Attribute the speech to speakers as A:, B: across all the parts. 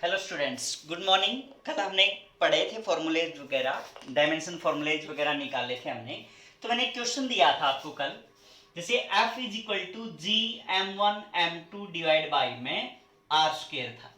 A: Hello students, good morning. कल हमने पढ़े थे फॉर्मूलेज वगैरह, डायमेंशन फॉर्मूलेज वगैरह निकाले थे हमने। तो मैंने एक क्वेश्चन दिया था आपको कल, जैसे F is equal to G m1 m2 divide by में आर स्क्वायर था।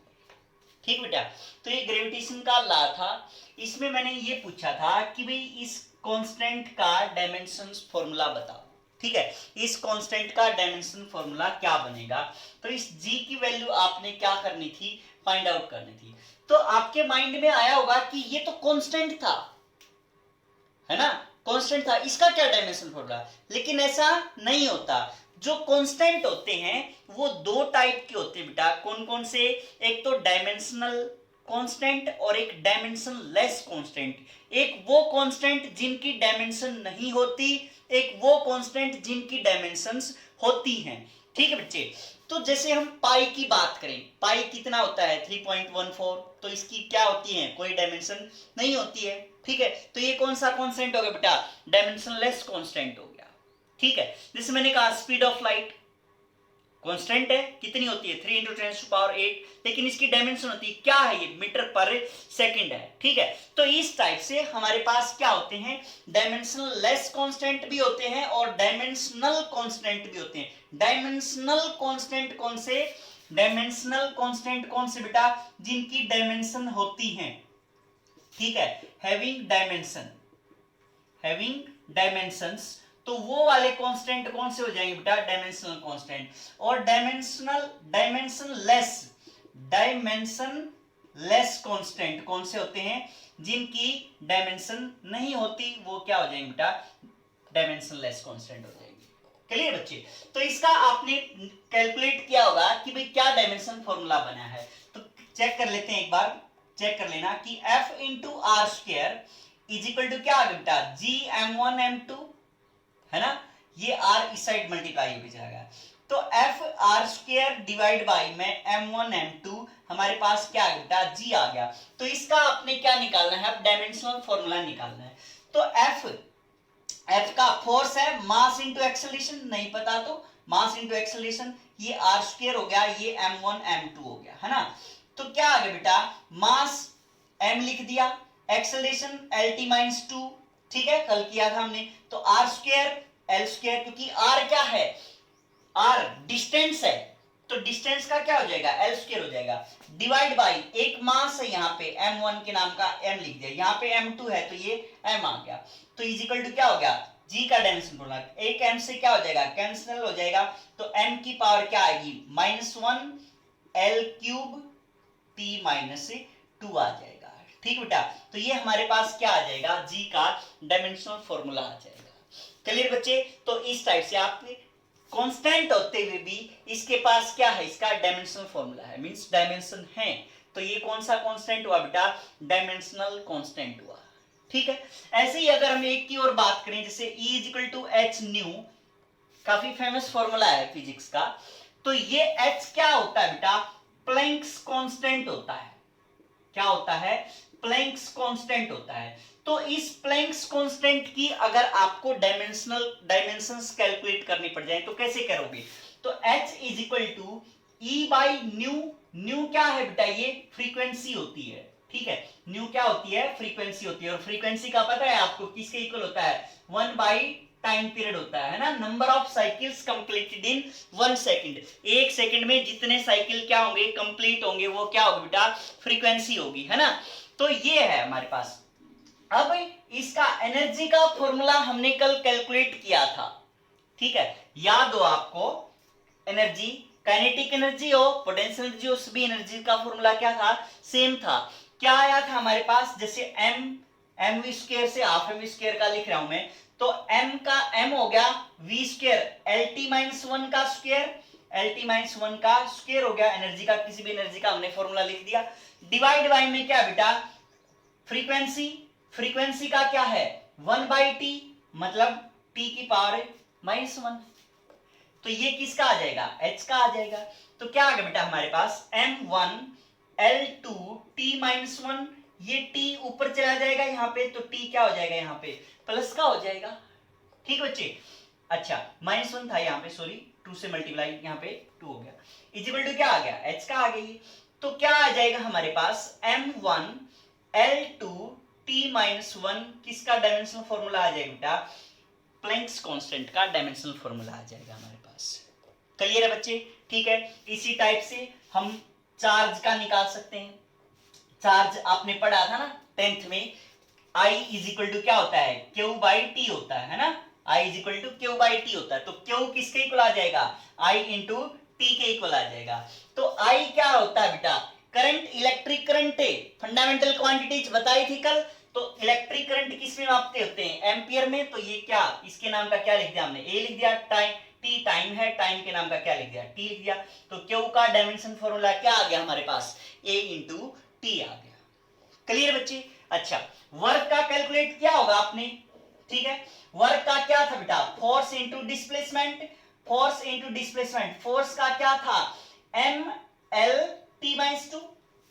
A: ठीक बेटा, तो ये ग्रेविटेशन का लॉ था। इसमें मैंने ये पूछा था कि भाई इस कांस्टेंट का डायमेंशन फॉर्मूला बताओ। ठीक है, इस कांस्टेंट का डायमेंशन फॉर्मूला क्या बनेगा। तो इस g की वैल्यू आपने क्या करनी थी, फाइंड आउट करनी थी। तो आपके माइंड में आया होगा कि ये तो कांस्टेंट था, है ना, कांस्टेंट था, इसका क्या डायमेंशन फॉर्मूला। लेकिन ऐसा नहीं होता। जो कांस्टेंट होते हैं वो दो टाइप के होते हैं बेटा। कौन कौन से? एक तो डायमेंशनल कांस्टेंट और एक डायमेंशन लेस कांस्टेंट। एक वो कांस्टेंट जिनकी डायमेंशन नहीं होती, एक वो कांस्टेंट जिनकी डायमेंशंस होती हैं। ठीक है बच्चे, तो जैसे हम पाई की बात करें, पाई कितना होता है 3.14, तो इसकी क्या होती है, कोई डायमेंशन नहीं होती है। ठीक है, तो ये कौन सा कांस्टेंट हो गया बेटा, डायमेंशनलेस कांस्टेंट हो गया। ठीक है, जैसे मैंने कहा स्पीड ऑफ लाइट कांस्टेंट है, कितनी होती है 3 × 10⁸, लेकिन इसकी डायमेंशन होती है क्या है, ये मीटर पर सेकंड है। ठीक है, तो इस टाइप से हमारे पास क्या होते हैं, डायमेंशनल लेस कांस्टेंट भी होते हैं और डायमेंशनल कांस्टेंट भी होते हैं। डायमेंशनल कांस्टेंट कौन से, डायमेंशनल कांस्टेंट कौन से बेटा, जिनकी डायमेंशन होती है। ठीक है, हैविंग डायमेंशन, हैविंग डायमेंशंस, तो वो वाले कांस्टेंट कौन से हो जाएंगे बेटा, डायमेंशनल कांस्टेंट। और डायमेंशनल डायमेंशन लेस कांस्टेंट कौन से होते हैं, जिनकी डायमेंशन नहीं होती, वो क्या हो जाएंगे बेटा, डायमेंशन लेस कांस्टेंट हो जाएंगे। क्लियर बच्चे, तो इसका आपने कैलकुलेट किया होगा कि भाई क्या डायमेंशन फॉर्मूला बना है। तो चेक कर लेते हैं, एक बार चेक कर लेना कि F into R square is equal to क्या आ गया बेटा, जी m1 m2, है ना, ये r इस साइड मल्टीप्लाई हो जाएगा। तो f R square divide by में m1 m2, हमारे पास क्या आ गया, g आ गया। तो इसका आपने क्या निकालना है, अब डायमेंशनल फॉर्मूला निकालना है। तो f का फोर्स है, मास इंटू एक्सेलरेशन, नहीं पता तो मास इंटू एक्सेलरेशन, ये आर स्क्वायर हो गया, ये m1 m2 हो गया, है ना। तो क्या आ गया बेटा, मास m लिख दिया, एक्सेलरेशन lt-2, ठीक है, कल किया था हमने। तो आर स्क्वायर एल स्क्वायर, क्योंकि आर क्या है, आर डिस्टेंस है, तो डिस्टेंस का क्या हो जाएगा, एल स्क्वायर हो जाएगा, डिवाइड बाई एक मास है यहाँ पे m1 के नाम का, m लिख दिया, यहाँ पे m2 है तो ये m आ गया। तो इजिकल टू क्या हो गया, g का डायमेंशन बोला, एक m से क्या हो जाएगा, कैंसिल हो जाएगा, तो m की पावर क्या आएगी, -1 l³ t-2 आ जाएगा। ठीक बेटा, तो ये हमारे पास क्या आ जाएगा, g का डायमेंशनल फॉर्मूला आ जाएगा। क्लियर बच्चे, तो इस टाइप से आपने कांस्टेंट होते हुए भी इसके पास क्या है, इसका डायमेंशनल फॉर्मूला है, मींस डायमेंशन है। तो ये कौन सा कांस्टेंट हुआ बेटा, डायमेंशनल कांस्टेंट हुआ। ठीक है, ऐसे ही अगर हम एक की और बात करें, जैसे E = h न्यू, काफी फेमस फॉर्मूला है फिजिक्स का। तो ये h क्या होता है बेटा, प्लैंक्स कांस्टेंट होता है। क्या होता है, प्लैंक्स कांस्टेंट होता है। तो इस प्लैंक्स कांस्टेंट की अगर आपको डायमेंशंस कैलकुलेट करनी पड़ जाए तो कैसे करोगे। तो h = E/न्यू, न्यू क्या है बेटा, ये फ्रीक्वेंसी होती है। ठीक है, न्यू क्या होती है, फ्रीक्वेंसी होती है। और फ्रीक्वेंसी का पता है आपको किसके इक्वल होता है, 1 टाइम पीरियड होता है ना, number of cycles completed in 1 second. एक सेकंड में जितने साइकिल क्या होंगे, कंप्लीट होंगे, वो क्या होगी बेटा, फ्रीक्वेंसी होगी, है ना। तो ये है हमारे पास। अब इसका एनर्जी का फॉर्मूला हमने कल कैलकुलेट किया था। ठीक है, याद हो आपको, एनर्जी, काइनेटिक एनर्जी हो, पोटेंशियल एनर्जी हो, सभी एनर्जी का फॉर्मूला क्या था, सेम था। क्या आया था हमारे पास, जैसे mv² से हाफ mv² का लिख रहा हूं मैं, तो m का m हो गया v² lt-1 का स्क्वायर, lt-1 का स्क्वायर हो गया एनर्जी का, किसी भी एनर्जी का हमने फॉर्मूला लिख दिया, डिवाइड बाय में क्या बेटा, फ्रीक्वेंसी, फ्रीक्वेंसी का क्या है 1/t, मतलब t की पावर -1। तो ये किसका आ जाएगा, h का आ जाएगा। तो क्या आ गया बेटा हमारे पास, m1 l2 t-1, ये t ऊपर चला जाएगा यहाँ पे, तो t क्या हो जाएगा, यहाँ पे प्लस का हो जाएगा। ठीक बच्चे, अच्छा -1 था यहाँ पे, सॉरी 2 से मल्टीप्लाई यहाँ पे 2 हो गया, इक्वल टू क्या आ गया, h का आ गई। तो क्या आ जाएगा हमारे पास m1 L2 t-1 किसका डायमेंशनल फॉर्मूला आ जाएगा बेटा, प्लैंक्स कांस्टेंट का डायमेंशनल फॉर्मूला आ जाएगा हमारे पास। क्लियर है बच्चे? ठीक है, इसी टाइप से हम चार्ज का निकाल सकते हैं। चार्ज आपने पढ़ा था ना 10th में, I इज इक्वल टू क्या होता है, Q बाई टी होता है ना, I is equal to Q by T होता है। तो Q किसके इक्वल आ जाएगा, I इंटू टी के इक्वल आ जाएगा। तो I क्या होता है बेटा, करंट, इलेक्ट्रिक करंट है, फंडामेंटल क्वांटिटीज बताई थी कल। तो इलेक्ट्रिक करंट किस में मापते होते हैं, एम्पियर में। तो ये क्या, इसके नाम का क्या लिख दिया हमने, ए लिख दिया, टाइम, टी टाइम है, टाइम के नाम का क्या लिख दिया, टी लिख दिया। तो क्यू का डायमेंशन फॉर्मूला क्या आ गया हमारे पास, ए इंटू टी आ गया। क्लियर बच्चे? अच्छा, वर्क का कैलकुलेट क्या होगा आपने, ठीक है, वर्क का क्या था बेटा, force into displacement, force into displacement, force का क्या था, M L T minus two,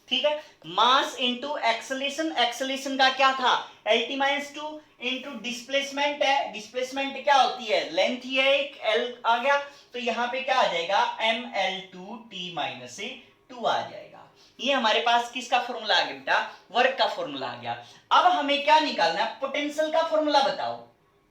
A: ठीक है, मास इंटू एक्सेलेरेशन, एक्सेलेरेशन का क्या था, L T minus two, into displacement है, डिस्प्लेसमेंट क्या होती है, लेंथ ही है, एक एल आ गया, तो यहां पे क्या आ जाएगा, M L two T minus two आ जाएगा। ये हमारे पास किसका फॉर्मूला आ गया बेटा, वर्क का फॉर्मूला आ गया। अब हमें क्या निकालना है, पोटेंशियल का फॉर्मूला बताओ,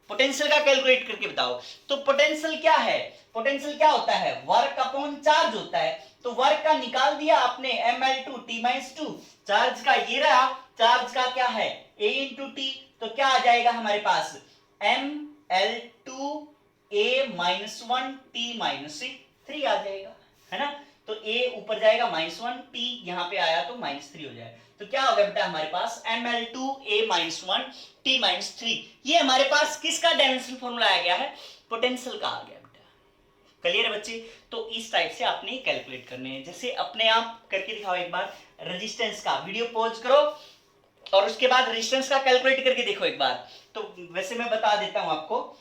A: पोटेंशियल का कैलकुलेट करके बताओ। तो पोटेंशियल क्या है, पोटेंशियल क्या होता है, वर्क अपॉन चार्ज होता है। तो वर्क का निकाल दिया आपने, ml2 t-2, चार्ज का ये रहा, चार्ज का क्या है, a इंटू टी, तो क्या आ जाएगा हमारे पास, ml2 a-1 t-3 आ जाएगा, है ना। तो a ऊपर जाएगा -1, t यहां पे आया तो -3 हो जाएगा। तो क्या होगा बेटा हमारे पास, ml2 a-1 t-3। ये हमारे पास किसका डायमेंशनल फॉर्मूला आ गया है, पोटेंशियल का आ गया बेटा। क्लियर है बच्चे? तो इस टाइप से आपने कैलकुलेट करने हैं। जैसे अपने आप करके दिखाओ एक बार, रेजिस्टेंस का वीडियो पॉज करो और उसके बाद रेजिस्टेंस का कैलकुलेट करके देखो एक बार। तो वैसे मैं बता देता हूं आपको,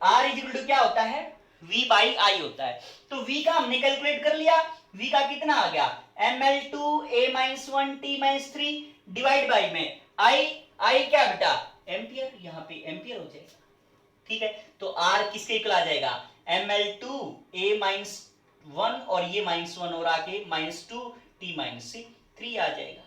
A: R इज इक्वल टू क्या होता है, V बाई I होता है। तो V का हमने कैलकुलेट कर लिया, V का कितना आ गया, ml2 a-1 t-3 divide by में I क्या बेटा, एम्पियर, यहां पे एम्पियर हो जाएगा, ठीक है। तो R किसके इक्वल आ जाएगा, ml2 a-1 और ये -1 और आके -2 t-3 आ जाएगा,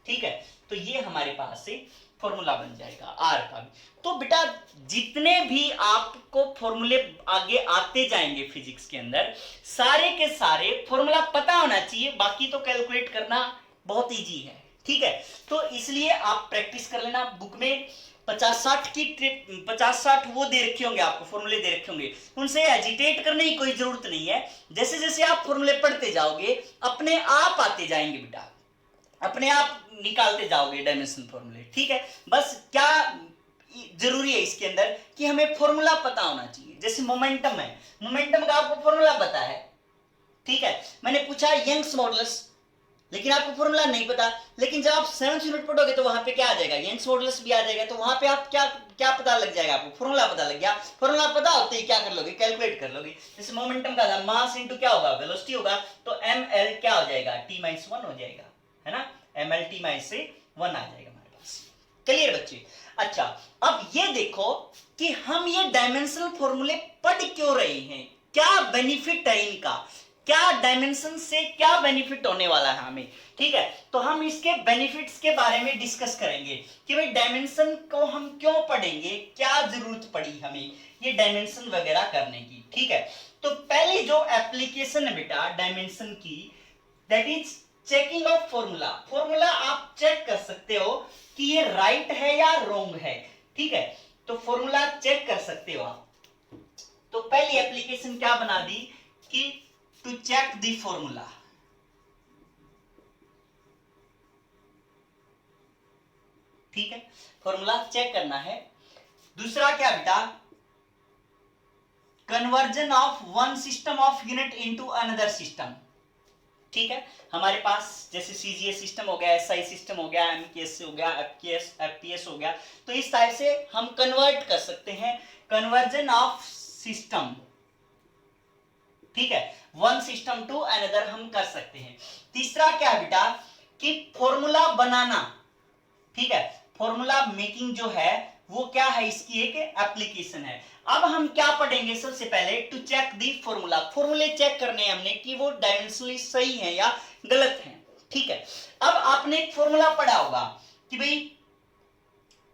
A: ठीक है। तो ये हमारे पास से फॉर्मूला बन जाएगा R का भी। तो बेटा जितने भी आपको फॉर्मूले आगे आते जाएंगे फिजिक्स के अंदर, सारे के सारे फॉर्मूला पता होना चाहिए, बाकी तो कैलकुलेट करना बहुत इजी है, ठीक है। तो इसलिए आप प्रैक्टिस कर लेना, बुक में 50-60 वो दे रखे होंगे आपको, फॉर्मूले दे रखे होंगे, उनसे एजिटेट करने की कोई जरूरत नहीं है। जैसे जैसे आप फॉर्मूले पढ़ते जाओगे अपने आप आते जाएंगे बेटा, अपने आप निकालते जाओगे डायमेंशन फॉर्मूले, ठीक है। बस क्या जरूरी है इसके अंदर कि हमें फॉर्मूला पता होना चाहिए। जैसे मोमेंटम है, मोमेंटम का आपको फॉर्मूला पता है, ठीक है। मैंने पूछा यंग्स मॉडुलस, लेकिन आपको फॉर्मूला नहीं पता, लेकिन जब आप 7th यूनिट पढ़ोगे तो वहां पे क्या आ जाएगा, यंग्स मॉडुलस भी आ जाएगा। तो वहां पे आप क्या पता लग जाएगा, आपको फॉर्मूला पता लग गया। फॉर्मूला पता होते ही क्या कर लोगे, कैलकुलेट कर लोगे। जैसे मोमेंटम का था, मास इनटू क्या होगा, वेलोसिटी होगा, तो ml क्या हो जाएगा, t-1 हो जाएगा, है ना, ml t-1 आ जाएगा हमारे पास। क्लियर बच्चे? अच्छा, अब ये देखो कि हम ये डायमेंशनल फॉर्मूले पढ़ क्यों रहे हैं, क्या बेनिफिट है इनका, क्या डायमेंशन से क्या बेनिफिट होने वाला है हमें, ठीक है। तो हम इसके बेनिफिट्स के बारे में डिस्कस करेंगे कि भाई डायमेंशन को हम क्यों पढ़ेंगे, क्या जरूरत पड़ी हमें ये डायमेंशन वगैरह करने की, ठीक है। तो पहली जो एप्लीकेशन है बेटा डायमेंशन की, that is checking of formula. Formula आप चेक कर सकते हो कि ये राइट है या रॉन्ग है, ठीक है। तो फॉर्मूला चेक कर सकते हो आप। तो पहली एप्लीकेशन क्या बना दी कि टू चेक द फॉर्मूला, ठीक है, फॉर्मूला चेक करना है। दूसरा क्या बेटा, conversion of one system of unit into another system, ठीक है। हमारे पास जैसे सीजीएस सिस्टम हो गया, एसआई सिस्टम हो गया, एमकेएस हो गया, एफपीएस हो गया, तो इस टाइप से हम कन्वर्ट कर सकते हैं, कन्वर्जन ऑफ सिस्टम, ठीक है, वन सिस्टम टू अनदर हम कर सकते हैं। तीसरा क्या है बेटा कि फॉर्मूला बनाना, ठीक है, फॉर्मूला मेकिंग जो है वो क्या है, इसकी एक एप्लीकेशन है। अब हम क्या पढ़ेंगे, सबसे पहले टू चेक दी फॉर्मूला, फॉर्मूले चेक करने हैं हमने कि वो डायमेंशनली सही है या गलत है, ठीक है, अब आपने एक फॉर्मूला पढ़ा होगा कि भाई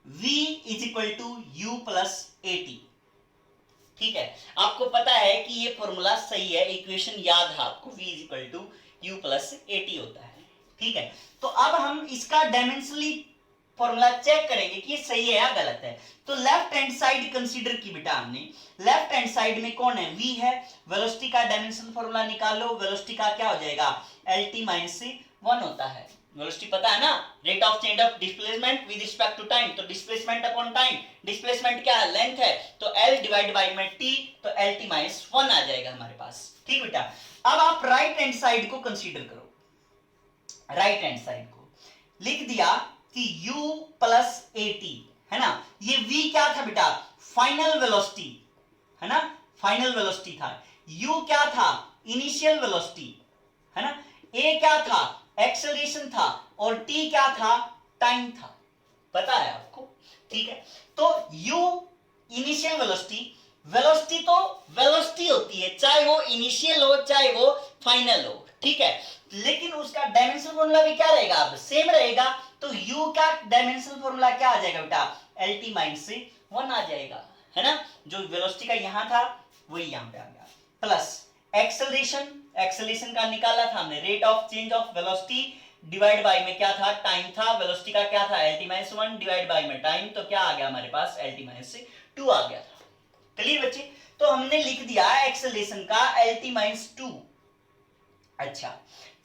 A: v is equal to U plus AT. ठीक है, आपको पता है कि ये फॉर्मूला सही है, इक्वेशन याद है आपको, v is equal to U plus AT होता है। ठीक है, तो अब हम इसका डायमेंशनली फॉर्मूला चेक करेंगे कि ये सही है या गलत है। तो लेफ्ट हैंड साइड कंसीडर की बेटा हमने, लेफ्ट हैंड साइड में कौन है, v है, वेलोसिटी का डायमेंशन फॉर्मूला निकालो, वेलोसिटी का क्या हो जाएगा, lt माइनस 1 होता है। वेलोसिटी पता है ना, rate of change of displacement with respect to time, तो डिस्प्लेसमेंट अपॉन टाइम, डिस्प्लेसमेंट क्या है, लेंथ है, तो l डिवाइड बाय में t, तो lt माइनस 1 आ जाएगा हमारे पास। ठीक बेटा, अब आप राइट हैंड साइड को कंसीडर करो, राइट हैंड साइड को लिख दिया कि u प्लस एटी है ना, ये v क्या था बेटा, फाइनल वेलोसिटी है ना, फाइनल वेलोसिटी था, u क्या था, इनिशियल वेलोसिटी है ना, a क्या था, एक्सेलरेशन था, और t क्या था, टाइम था, पता है आपको। ठीक है, तो u इनिशियल वेलोसिटी, वेलोसिटी तो वेलोसिटी होती है, चाहे वो इनिशियल हो चाहे वो फाइनल हो। ठीक है, लेकिन उसका डायमेंशनल फॉर्मूला भी क्या रहेगा, अब सेम रहेगा, तो u का डायमेंशनल फॉर्मूला क्या आ जाएगा बेटा, lt माइनस 1 आ जाएगा, है ना, जो वेलोसिटी का यहां था वही यहां पे आ गया, प्लस एक्सेलरेशन, एक्सेलरेशन का निकाला था हमने, rate of change of velocity divide by में क्या था, टाइम था, वेलोसिटी का क्या था, lt माइनस 1 डिवाइड बाय में टाइम, तो क्या आ गया हमारे पास, lt माइनस 2 आ गया था। क्लियर बच्चे, तो हमने लिख दिया एक्सेलरेशन का lt माइनस 2। अच्छा,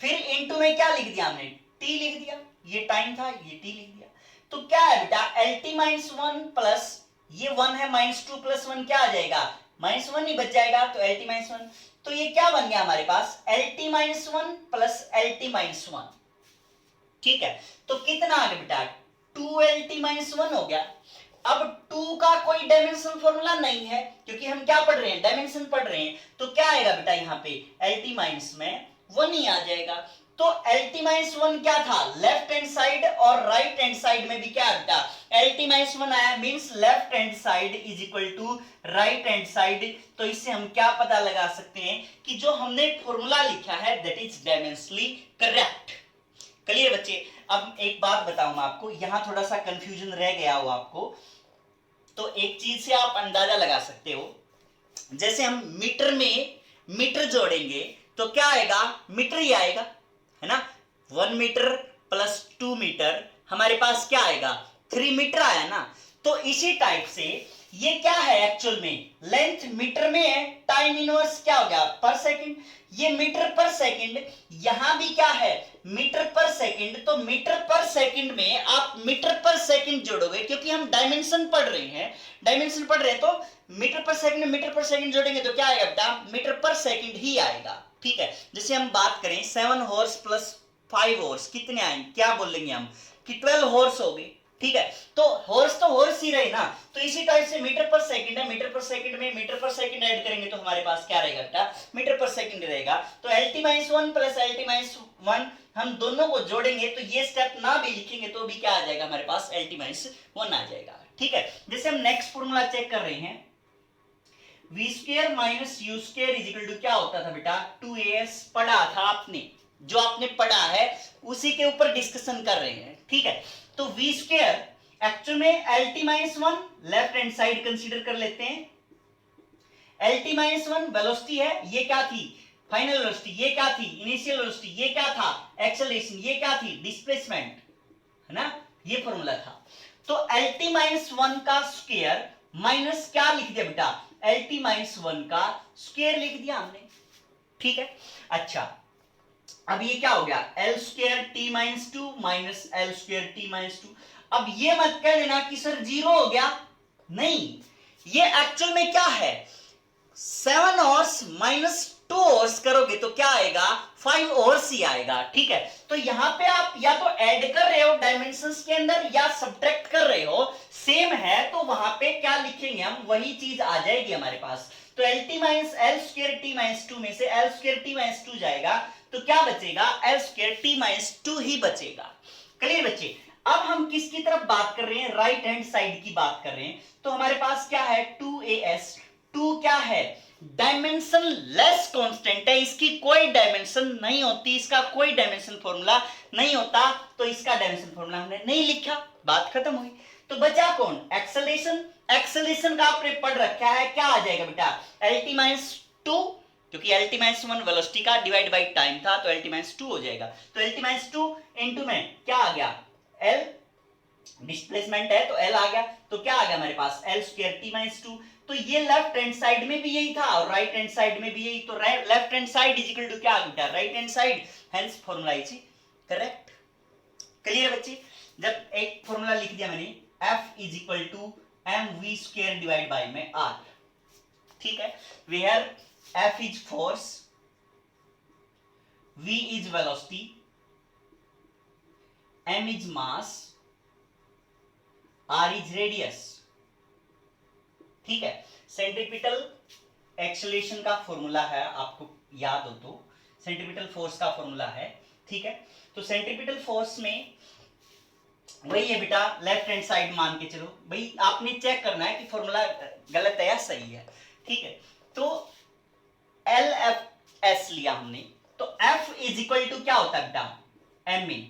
A: फिर इनटू में क्या लिख दिया हमने, t लिख दिया, ये टाइम था, ये t लिख दिया, तो क्या है बेटा, lt माइनस 1 प्लस ये 1 है, माइनस 2 प्लस 1 क्या आ जाएगा, माइनस 1 ही बच जाएगा, तो lt माइनस 1, तो ये क्या बन गया हमारे पास, lt minus 1 plus lt minus 1। ठीक है, तो कितना आ गया बेटा, 2lt माइनस 1 हो गया। अब 2 का कोई डायमेंशन फॉर्मूला नहीं है, क्योंकि हम क्या पढ़ रहे हैं, डायमेंशन पढ़ रहे हैं, तो क्या आएगा बेटा यहाँ पे, lt माइनस में 1 ही आ जाएगा। तो lt माइनस 1 क्या था, लेफ्ट हैंड साइड और राइट हैंड साइड में भी क्या बेटा, lt माइनस 1 आया, means left hand side is equal to right hand side. तो इससे हम क्या पता लगा सकते हैं कि जो हमने फॉर्मूला लिखा है that is dimensionally correct. Clear बच्चे, अब एक बात बताऊं मैं आपको, यहां थोड़ा सा कंफ्यूजन रह गया हो आपको, तो एक चीज से आप अंदाजा लगा सकते हो, जैसे हम मीटर में मीटर जोड़ेंगे तो क्या आएगा, मीटर ही आएगा, है ना, 1 मीटर प्लस 2 मीटर हमारे पास क्या आएगा, 3 मीटर आया ना। तो इसी टाइप से ये क्या है, एक्चुअल में लेंथ मीटर में है, टाइम इनवर्स क्या हो गया, पर सेकंड, ये मीटर पर सेकंड, यहां भी क्या है, मीटर पर सेकंड, तो मीटर पर सेकंड में आप मीटर पर सेकंड जोड़ोगे, क्योंकि हम डायमेंशन पढ़ रहे हैं, डायमेंशन पढ़ रहे हैं, तो मीटर पर सेकंड जोड़ेंगे तो क्या आएगा बेटा, मीटर पर सेकंड ही आएगा। ठीक है, जैसे हम बात करें 7 हॉर्स प्लस 5 हॉर्स कितने आएंगे, क्या बोलेंगे हम कि 12 हॉर्स हो गए। ठीक है, तो हॉर्स ही रहे ना, तो इसी टाइप से मीटर पर सेकंड है, मीटर पर सेकंड में मीटर पर सेकंड ऐड करेंगे तो हमारे पास क्या रहेगा बेटा, मीटर पर सेकंड रहेगा। तो lt minus 1 plus lt minus 1 हम दोनों को जोड़ेंगे तो ये स्टेप ना भी लिखेंगे तो भी क्या आ जाएगा हमारे पास, lt माइनस 1 आ जाएगा। ठीक है, जैसे हम नेक्स्ट फॉर्मूला चेक कर रहे हैं, v square minus u square is equal to क्या होता था बेटा, 2as पढ़ा था आपने, जो आपने पढ़ा है उसी के ऊपर डिस्कशन कर रहे हैं। ठीक है, तो v स्क्वायर एक्चुअल में lt minus 1 left hand side consider कर लेते हैं, lt माइनस 1 वेलोसिटी है, ये क्या थी, फाइनल वेलोसिटी, ये क्या थी, इनिशियल वेलोसिटी, ये क्या था, एक्सेलरेशन, ये क्या थी, डिस्प्लेसमेंट, है ना, ये फॉर्मूला था। तो lt माइनस 1 का स्क्वायर माइनस क्या लिख दिया बेटा, lt माइनस 1 का स्क्वायर लिख दिया हमने। ठीक है, अच्छा अब ये क्या हो गया, l square t minus 2 minus l square t minus 2। अब ये मत कह देना कि सर जीरो हो गया, नहीं, ये एक्चुअल में क्या है, 7 हॉर्स माइनस 2 हॉर्स करोगे तो क्या आएगा, 5 हॉर्स ही आएगा। ठीक है, तो यहां पे आप या तो ऐड कर रहे हो डायमेंशंस के अंदर या सब्ट्रैक्ट कर रहे हो, सेम है तो वहां पे क्या लिखेंगे हम, वही चीज आ जाएगी हमारे पास। तो lt minus l square t minus 2 में से l स्क्वायर t माइनस 2 जाएगा तो क्या बचेगा, l स्क्वायर t माइनस 2 ही बचेगा। क्लियर बच्चे, अब हम किसकी तरफ बात कर रहे हैं, राइट हैंड साइड की बात कर रहे हैं, तो हमारे पास क्या है 2as टू क्या है, डायमेंशन लेस कांस्टेंट है, इसकी कोई डायमेंशन नहीं होती, इसका कोई डायमेंशन फॉर्मूला नहीं होता, तो इसका डायमेंशन फॉर्मूला हमने नहीं लिखा, बात खत्म हुई। तो बचा कौन, एक्सेलरेशन। एक्सेलरेशन का आपने पढ़ रखा है, क्या आ जाएगा बेटा, lt माइनस टू, क्योंकि lt माइनस वन वेलोसिटी का डिवाइड बाई टाइम था, तो lt माइनस टू हो जाएगा। तो lt माइनस टू इंटू में क्या आ गया, l डिस्प्लेसमेंट है तो l आ गया, तो क्या आ गया हमारे पास l square t minus two. तो ये लेफ्ट हैंड साइड में भी यही था और राइट हैंड साइड में भी यही, तो left hand side is equal to क्या आ गया, right hand side, hence formula is correct. Clear बच्चे, जब एक फार्मूला लिख दिया मैंने, F is equal to mv square divide by में r, ठीक है, where F is force, v is velocity, m is mass, r is radius, ठीक है। सेंट्रीपिटल एक्सेलरेशन का फॉर्मूला है, आपको याद हो तो सेंट्रीपिटल फोर्स का फॉर्मूला है, ठीक है। तो सेंट्रीपिटल फोर्स में वही है बेटा, लेफ्ट हैंड साइड मान के चलो भाई, आपने चेक करना है कि फॉर्मूला गलत है या सही है, ठीक है। तो एल एफ एस लिया हमने, तो एफ इज इक्वल टू क्या होता है बेटा, एम ए,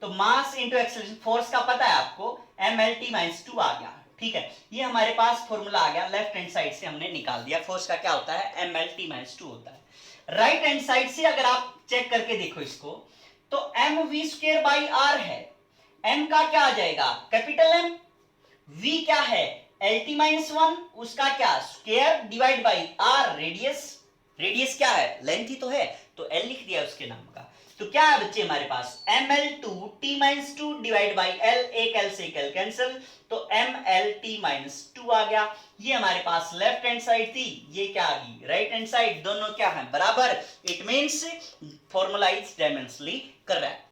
A: तो मास इंटू एक्सेलरेशन, फोर्स का पता है आपको, M L T minus two आ गया, ठीक है। ये हमारे पास फॉर्मूला आ गया, लेफ्ट हैंड साइड से हमने निकाल दिया, फोर्स का क्या होता है, M L T minus two होता है। राइट हैंड साइड से अगर आप चेक करके देखो इसको, तो M V square by R है, एम का क्या आ जाएगा, कैपिटल एम, वी क्या है, एल टी माइनस वन, उसका क्या square divide by R, radius, radius क्या है, लेंथ ही तो है, तो एल लिख दिया उसके नाम का। तो क्या है बच्चे हमारे पास, M L two T minus two divide by L, एक एल से एक एल कैंसिल, तो M L T minus two आ गया। ये हमारे पास लेफ्ट हैंड साइड थी, ये क्या आ गई राइट हैंड साइड, दोनों क्या है बराबर, it means formula is dimensionally correct.